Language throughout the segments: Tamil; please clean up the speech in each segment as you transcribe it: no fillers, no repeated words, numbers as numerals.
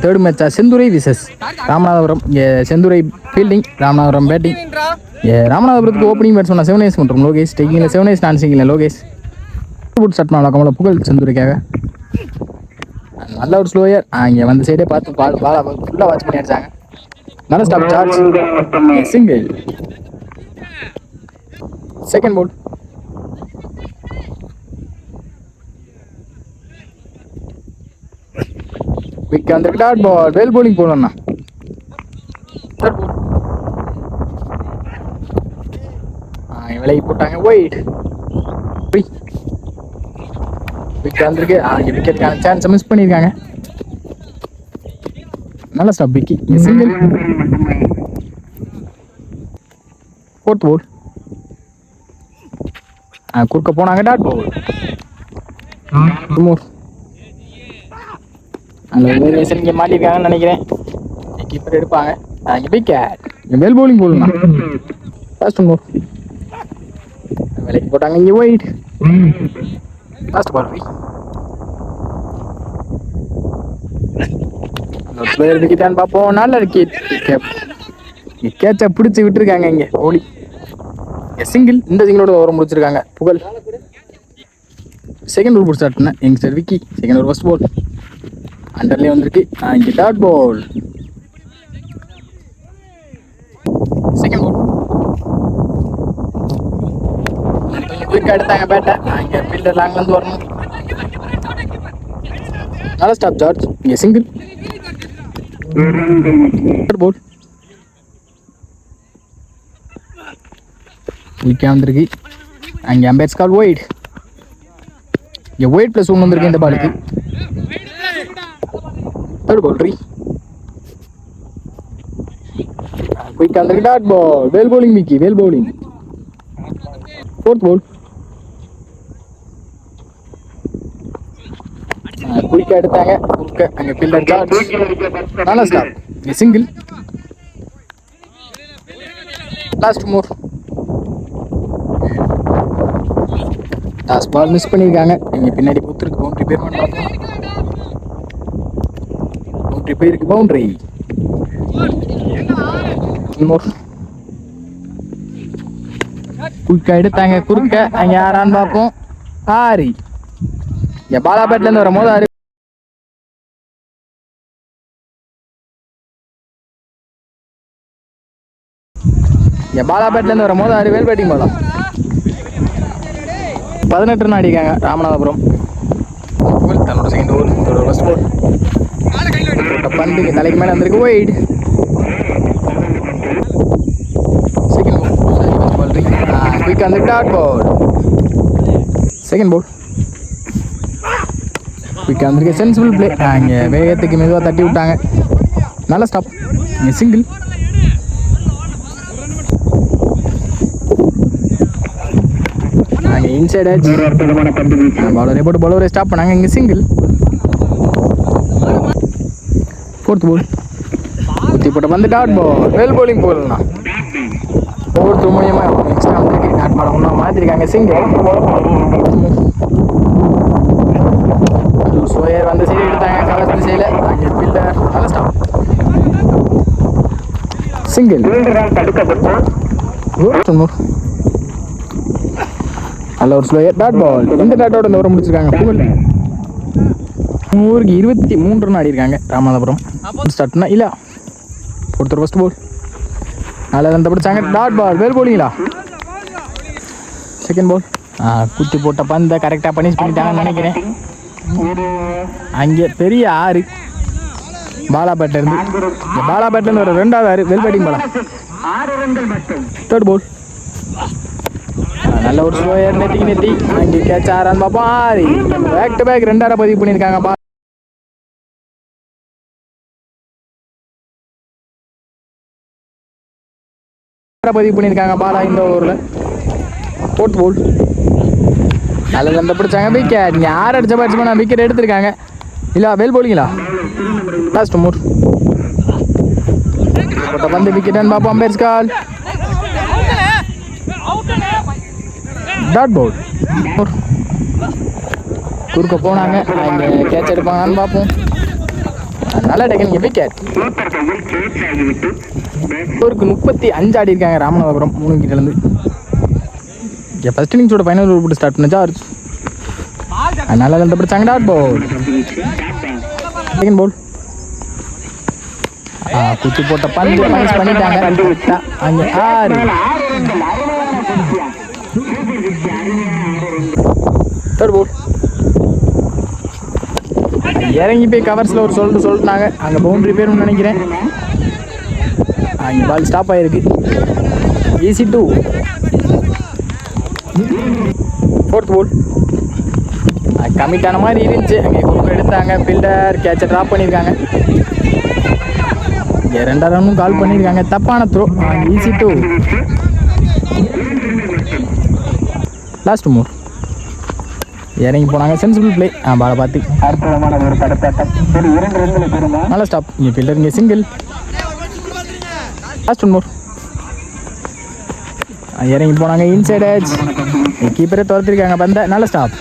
தேர்ட் மேட்சா Senthurai versus Ramanathapuram. Senthurai fielding, Ramanathapuram batting. ராமநாதபுரத்துக்கு ஓப்பனிங் பேட்ஸ் சொன்ன 7 ஐஸ் மற்றும் லோகேஷ். டேக்கிங்கில் 7 ஐஸ், நான் சிங்கில் லோகேஷ். ஸ்டார்ட் பண்ணலாம் கமல புகழ் செந்துரைக்காக. நல்ல ஒரு ஸ்லோயர். இங்கே வந்து சைடே பார்த்து பாலா ஃபுல்லாக வாட்ச் பண்ணி அடிச்சாங்க. நல்ல stop charge, single. Second ball. Quick அந்த டாட் பால். வெல் போலிங் போடணும்ண்ணா. விலகி போட்டாங்க. ஒயிட். விக்கெட் வந்திருக்கு. விக்கெட்டுக்கான சான்ஸை மிஸ் பண்ணியிருக்காங்க. நல்ல ஸ்டாப் விக்கி. சிங்கிள். Fourth ball. குறுக்க போனாங்க. Dot ball. இங்கே மாட்டிருக்காங்கன்னு நினைக்கிறேன். கீப்பர் எடுப்பாங்க. விக்கெட். வெல் போலிங் போடலாம். ஃபர்ஸ்ட் மோர். விலைக்கு போட்டாங்க. இங்கே ஒயிட். Last ball. விக்கெட்டான்னு பார்ப்போம். நல்ல விக்கெட். கேட்சை பிடிச்சி விட்டுருக்காங்க. இங்கே ஓடி சிங்கிள். இந்த சிங்கிளோட ஓவர் முடிச்சிருக்காங்க புகழ். செகண்ட் ஓவர் ஸ்டார்ட் பண்ண youngster Vicky. Second over first ball. அண்டர்லேயே வந்திருக்கு. இங்கே டாட் பால். செகண்ட் பால். குயிக்காக எடுத்தாங்க பேட்டை. இங்கே ஃபீல்டர் லாங்லேருந்து வரணும். நல்ல ஸ்டாப் ஜார்ஜ். இங்கே சிங்கிள். Third ball. குயிக்காக வந்திருக்கு. அங்கே அம்பேர்ஸ் கால் ஒயிட். இங்கே ஒயிட் ப்ளஸ் 1 வந்திருக்கு இந்த பாலுக்கு. Third ball. குயிக்காக வந்திருக்கு. Dot ball. Well bowling Vicky. Well bowling. Fourth ball. குயிக்காக எடுத்தாங்க. அங்கே ஃபீல்டர் ஜார்ஜ். நல்ல stop. Single. Last more. Last ball miss பண்ணியிருக்காங்க. இங்கே பின்னாடி கொடுத்துருக்கு. பவுண்டரி பேர் பவுண்டரி பேருக்கு பவுண்டரி. மோர். குயிக்காக எடுத்தாங்க. குறுக்க அங்கே யாரான்னு பார்ப்போம். ஆரி. இங்கே பாலாபேட்லேருந்து வரும்போது ஆறு. பாலாபேட்லேருந்து வரும்போது 6 பேர் பேட்டிங் போகலாம். 18 ரன் அடிக்காங்க ராமநாதபுரம். தன்னோட செகண்ட் ஓவர் ஃபர்ஸ்ட் பால். பந்து தலைக்கு மேலே வந்திருக்கு. ஒயிட். Second ball. குயிக் வந்து dot ball. Second ball. Quick வந்திருக்கு. Sensible play. இங்கே வேகத்துக்கு மெதுவாக தட்டி விட்டாங்க. நல்ல ஸ்டாப். இங்கே சிங்கிள். இன்சைட் ஆச்சு. பவுலரே போட்டு பவுலரே ஸ்டாப் பண்ணாங்க. இங்கே சிங்கிள். ஃபோர்த் பால். குத்தி போட்ட வந்து டாட் பால். வெல் பவுலிங் போடலாம். ஒவ்வொருத்தர் மூலியமாக எக்ஸ்ட்ரா வந்து டாட் பால் ஒன்றா மாற்றிருக்காங்க. சிங்கிள். சோயர் வந்து சைடு எடுத்தாங்க. கலர் திசையில் அங்கே ஃபீல்டர். நல்ல ஸ்டாப். சிங்கிள். நல்ல ஒரு ஸ்லோயர். Dot ball. இந்த டாட்டோட இந்த ஓவர் முடிச்சிருக்காங்க புகழ். 23 ரன் ஆடிருக்காங்க ராமநாதபுரம். ஸ்டார்ட்னா இல்லை. ஒருத்தர் ஃபர்ஸ்ட் பால். நல்லா வந்து பிடிச்சாங்க. Dot ball. வெல் போலிங்களா. Second ball. குத்தி போட்ட பந்தை கரெக்டாக பனிஷ் பண்ணிட்டாங்கன்னு நினைக்கிறேன். அங்கே பெரிய 6 பாலாபேட்டிலேருந்து. பாலாபேட்டிலேருந்து ஒரு 2வது 6 வெல் பேட்டிங் போலாம். Third ball. நல்ல ஒரு ஸ்லோயர். நெத்தி அங்கே கேட்ச் ஆறான்னு பார்ப்போம். 6 பேக் டு பேக் 2 பதிவு பண்ணியிருக்காங்க. பதிவு பண்ணியிருக்காங்க பாலா இந்த ஓவரில். Fourth ball. நல்ல லந்த பிடிச்சாங்க. விக்கெட். இங்கே 6 அடித்த பேட்ஸ்மேன் விக்கெட் எடுத்திருக்காங்க. இல்லை வெல் போலிங்களா. லாஸ்ட் மோர். வந்து விக்கெட் பார்ப்போம். Umpire's call. Dot ball. குறுக்க போனாங்க. இங்கே கேட்ச் எடுப்பாங்கன்னு பார்ப்போம். நல்லா டேக்கன் விக்கெட். ஓவருக்கு 35 ஆடி இருக்காங்க ராமநாதபுரம் 3 விக்கெட்லேருந்து. ஃபர்ஸ்ட் இன்னிங்ஸோட ஃபைனல் ஓவர் போட்டு ஸ்டார்ட் பண்ண ஜார்ஜ். நல்லா ரெண்டு பிடிச்சாங்க. Dot ball. Second ball. குச்சி போட்ட பந்து பனிஷ் பண்ணிட்டாங்க. அங்கே 6. Third ball. இறங்கி போய் கவர்ஸில் ஒரு சொல்லிட்டாங்க. அங்கே பவுண்டரி பேருன்னு நினைக்கிறேன். அங்கே பால் ஸ்டாப் ஆகிருக்கு. ஈஸி 2. Fourth ball. கமிட்டான மாதிரி இருந்துச்சு. அங்கே குறுக்கு எடுத்தாங்க. ஃபீல்டர் கேட்சை ட்ராப் பண்ணியிருக்காங்க. இங்கே 2 ரன்னும் கால் பண்ணியிருக்காங்க. தப்பான த்ரோ. ஈஸி 2. Last Moore. இறங்கி போனாங்க. Sensible play. பாலை பார்த்து நல்லா ஸ்டாப். இங்கே ஃபீல்டர் இங்கே சிங்கிள். லாஸ்ட் ஒன் மோர். இறங்கி போனாங்க. Inside edge. கீப்பரே துரத்திருக்காங்க பந்த. நல்ல ஸ்டாப்.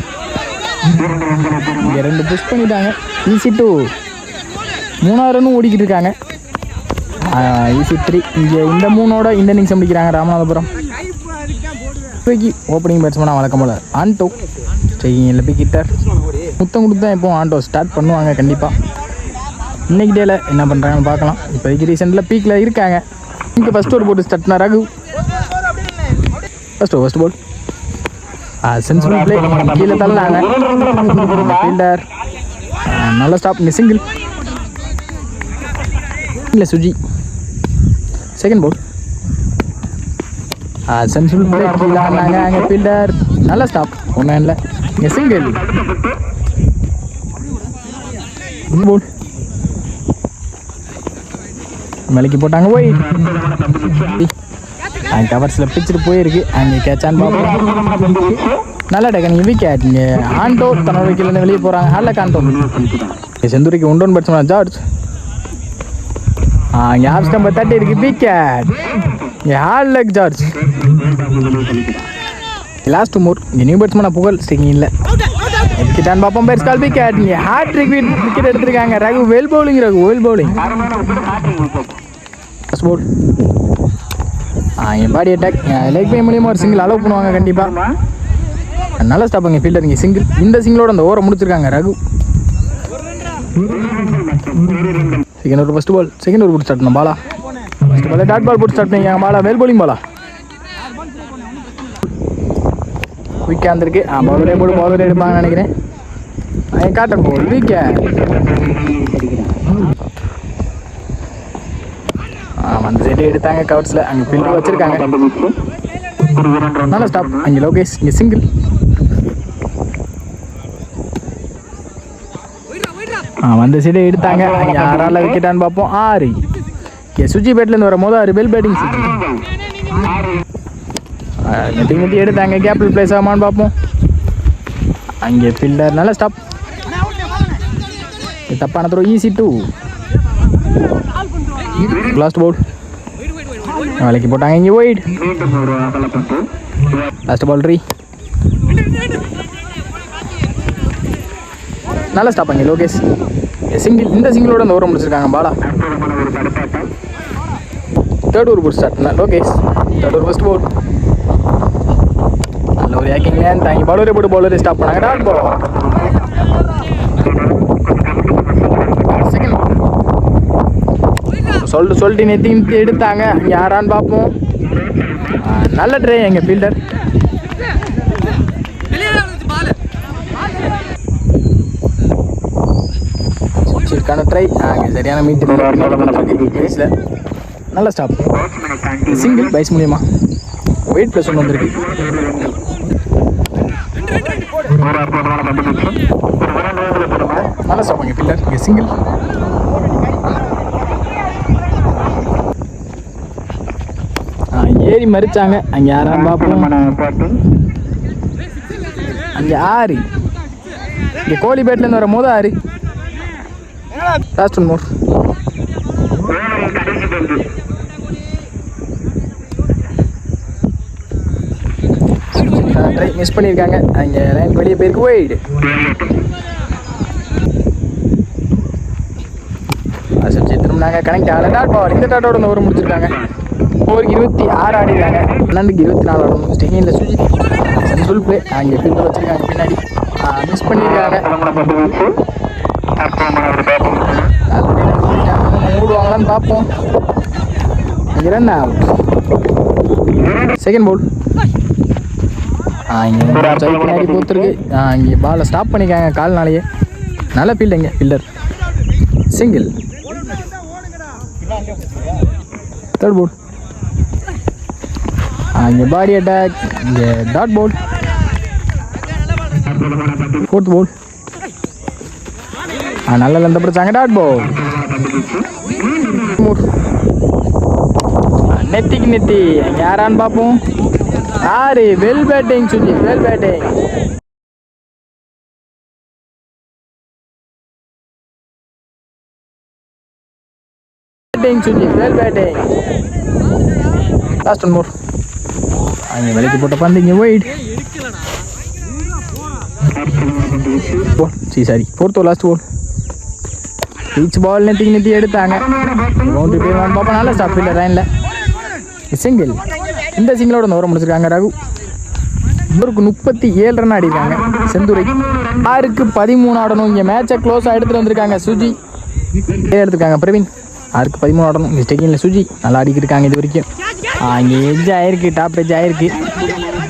இங்கே 2 புஷ் பண்ணிட்டாங்க. ஈஸி 2. 3ஆவது ரன்னும் ஓடிக்கிட்டு இருக்காங்க. ஈஸி 3. இங்கே இந்த 3ஓட இந்த இன்னிங்ஸ் முடிக்கிறாங்க ராமநாதபுரம். ஓப்பனிங் பேட்ஸ்மேனாக வழக்கம் போல ஆண்டோ செய்யுங்க. பிக்கிட்டர் முத்தம் கொடுத்தா இப்போ ஆண்டோ ஸ்டார்ட் பண்ணுவாங்க கண்டிப்பாக. இன்னைக்கு டேல என்ன பண்ணுறாங்கன்னு பார்க்கலாம். இப்போதைக்கு ரீசெண்டில் பீக்கில் இருக்காங்க. இங்கே ஃபஸ்ட் ஓவர் போட்டு ஸ்டார்ட் பண்ண Raghu. First ball. Sensible play. கீழே தள்ளாங்க. ஃபீல்டர் நல்ல ஸ்டாப். இங்கே சிங்கிள். இல்லை Suji. Second ball. Sensible play. கீழே ஆனாங்க. அங்கே ஃபீல்டர் நல்ல ஸ்டாப். ஒன்றும் இல்லை. இங்கே சிங்கிள். பால் மலைக்கு போட்டாங்க. போய் அங்கே கவர்ஸில் பிடிச்சிட்டு போயிருக்கு. அங்கே கேட்சான்னு பார்ப்போம். நல்லா டேக்கன் விக்கெட். இங்கே ஆண்டோ தன்னோட விக்கெட்லேருந்து வெளியே போகிறாங்க. ஹாலில் ஆண்டோ. செந்துரிக்கு 1 ரன் பேட்ஸ்மேன் ஜார்ஜ். இங்கே ஆஃப் ஸ்டம்பை தட்டி இருக்கு. விக்கெட். இங்கே ஹாலில் ஜார்ஜ். லாஸ்ட் மூர். இங்கே நியூ பேட்ஸ்மேனாக புகழ் ஸ்டிக்கிங் இல்லை. விக்கெட்டான்னு பார்ப்போம். பேட்ஸ் கால் விக்கெட். இங்கே ஹேட்ரிக் விக்கெட் எடுத்திருக்காங்க. Raghu well bowling. Well bowling. First ball. என் பாடி அட்டாக். லெக் பை மூலியமாக ஒரு சிங்கிள் அலோவ் பண்ணுவாங்க கண்டிப்பாக. நல்ல ஸ்டாப். இங்கே ஃபீல்டர் இங்கே சிங்கிள். இந்த சிங்கிளோட அந்த ஓவரை முடிச்சிருக்காங்க Raghu. Second over first ball. Second over போட்டு ஸ்டார்ட் பண்ண Bala. First ball dot ball போட்டு ஸ்டார்ட் பண்ணிக்காங்க. Bala well bowling. Bala wicket வந்திருக்கு. பவுலரே போட்டு பவுலரே எடுப்பாங்கன்னு நினைக்கிறேன். Caught and bowled wicket. அந்த சைடு எடுத்தாங்க கவர்ஸில். அங்கே ஃபீல்டர் வச்சுருக்காங்க. நல்ல ஸ்டாப். அங்கே லோகேஷ் இங்கே சிங்கிள். அந்த சைடு எடுத்தாங்க. அங்கே 6 விக்கெட்டான்னு பார்ப்போம். 6. சுஜி பேட்லேருந்து வரும் போது 6 பெல் பேட்டிங் சுஜி. நெட்டி எடுத்தாங்க. கேபிள் பிளேஸ் ஆமான்னு பார்ப்போம். அங்கே ஃபீல்டர் நல்ல ஸ்டாப். தப்பான த்ரோ. ஈஸி 2. Last ball. வேலைக்கு போட்டாங்க. இங்கே ஒயிட். Last ball 3. நல்ல ஸ்டாப். அங்கே லோகேஷ் சிங்கிள். இந்த சிங்கிளோட அந்த ஓவர் முடிச்சிருக்காங்க பாலா. தேர்ட் ஓவர் போட்டு ஸ்டார்ட் பண்ண Lokesh. Third over first ball. நல்ல ஒரு ஏக்கிங் மேன். தாங்கி பவுலரே போட்டு பவுலரே ஸ்டாப் பண்ணாங்க. Dot ball. செகண்ட் சொல்லிட்டு நெத்தி எடுத்தாங்க. இங்கே 6 பார்ப்போம். நல்ல ட்ரை எங்கள் ஃபீல்டர். சுவிட்சிற்கான ட்ரை. சரியான மீட்டு பேஸில் நல்ல ஸ்டாப். சிங்கிள் பைஸ் மூலியமா வெயிட் ப்ளஸ் 1 வந்திருக்கு. நல்ல ஸ்டாப். அங்கே ஃபீல்டர் இங்கே சிங்கிள். ஏறி மறிச்சாங்க. அங்கே 6 பார்ப்போம். அங்கே 6. இங்கே கோலி பேட்லேருந்து வரும் போது 6. Last one more. Try miss பண்ணியிருக்காங்க. அங்கே லைன் வெளியே போயிருக்கு. ஒயிட். பண்ணாங்க, கனெக்ட் ஆகலை. Dot ball. இந்த டாட்டோட இந்த ஓவர் முடிச்சிருக்காங்க. ஓவருக்கு 26 ஆடிருக்காங்க. 24 ஆடணும். ஸ்டெகினில் சுஜி சென்ட்ரல் பிளே அங்கே ஃபீல்டர் வச்சுருக்காங்க, பின்னாடி மிஸ் பண்ணியிருக்காங்க. மூடுவாங்களான்னு பார்ப்போம். இங்கே ரன் அவுட். Second ball. இங்கே பின்னாடி போத்துருக்கு. இங்கே பாலை ஸ்டாப் பண்ணிக்காங்க கால்னாலேயே. நல்ல ஃபீல்டு இங்கே ஃபீல்டர். சிங்கிள். Third ball. இங்கே பாடி அட்டாக். இங்கே டாட் பால். Fourth ball. நல்ல லெந்த பிடிச்சாங்க. டாட் பால். நெத்திக்கு நெத்தி யாரான்னு பார்ப்போம். யாரு? Well batting Suji, well batting. Suji well batting. Last one மோர். அங்கே விலைக்கு போட்ட பந்து இங்கே ஒயிட். சரி ஃபோர்த் லாஸ்ட் பால். பீச் பால் நெத்தி எடுத்தாங்க. பவுண்டரி போய் பார்ப்போம். நல்ல ஸ்டாப் இல்லை லைனில். சிங்கிள். இந்த சிங்கிளோட ஓவர் முடிச்சிருக்காங்க ரகு. இவருக்கு 37 ரன் ஆடிருக்காங்க. செந்துரை 6க்கு 13 ஆடணும். இங்கே மேட்சை க்ளோஸாக எடுத்துகிட்டு வந்திருக்காங்க சுஜி. எடுத்துருக்காங்க பிரவீன். 6க்கு 13 ஆடணும். இங்கே ஸ்டெக்கிங்கில் சுஜி நல்லா ஆடிக்கிட்டு இது வரைக்கும். இங்கே எஜ் ஆயிருக்கு, டாப் எஜ் ஆயிருக்கு.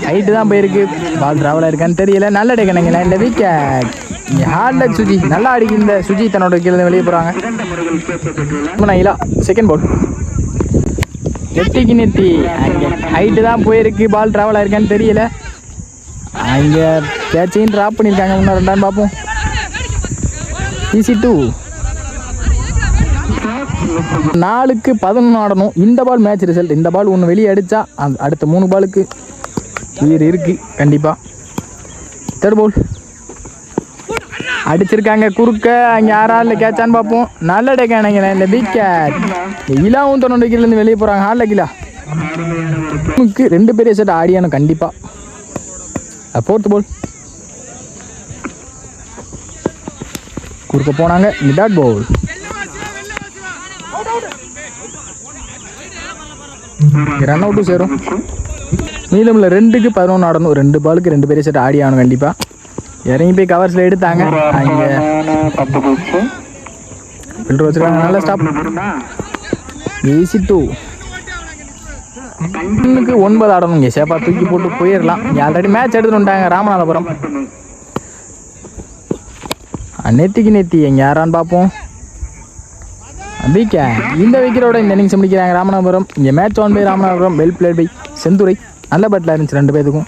ஹைட்டு தான் போயிருக்கு. பால் ட்ராவலாக இருக்கான்னு தெரியல. நல்ல டேக்கணுங்களா இந்த விக்கெட். இங்கே ஹார்ட் லக் சுஜி நல்லா அடிக்கு. இந்த சுஜி தன்னோட கீழே வெளியே போகிறாங்க. Second ball. நெத்திக்கு நெத்தி. அங்கே ஹைட்டு தான் போயிருக்கு. பால் ட்ராவல் ஆயிருக்கான்னு தெரியல. அங்கே கேட்சையும் ட்ராப் பண்ணியிருக்காங்க. இன்னும் 2 பார்ப்போம். EC2. 4க்கு 11 ஆடணும். இந்த பால் மேட்ச் ரிசல்ட். இந்த பால் ஒன்று வெளியே அடித்தா அடுத்த 3 பாலுக்கு உயிர் இருக்குது கண்டிப்பாக. Third ball. அடிச்சிருக்காங்க குறுக்க. அங்கே யாரால கேட்சான்னு பார்ப்போம். நல்ல டேக்கானங்க இந்த விக்கெட். இலாவும் தன்னோட கீழேருந்து வெளியே போகிறாங்க. ஹார்ட்ல கீழா 2 பெரிய செட் ஆடியானு கண்டிப்பாக. Fourth ball. குறுக்க போனாங்க. டாட் பால். ரன் அவுட்டும் சேரும். மீதமில் 2க்கு 11 ஆடணும். 2 பாலுக்கு 2 பெரிய செட் ஆடி ஆகணும் கண்டிப்பாக. இறங்கி போய் கவர்ஸில் எடுத்தாங்க. இங்கே ஃபில்டர் வச்சுருக்காங்க. நல்ல ஸ்டாப். EC2. 1க்கு 9 ஆடணும். இங்கே சேப்பாக தூக்கி போட்டு போயிடலாம். இங்கே ஆல்ரெடி மேட்ச் எடுத்துகிட்டு வந்துட்டாங்க ராமநாதபுரம். நெத்திக்கு நெத்தி எங்கே யாரான்னு பார்ப்போம். விக்கெட். இந்த விக்கெட்டோட இந்த இன்னிங்ஸ் முடிக்கிறாங்க ராமநாதபுரம். இங்கே match won by Ramanathapuram. Well played by Senthurai. நல்ல பேட்டில் இருந்துச்சு 2 பேருக்கும்.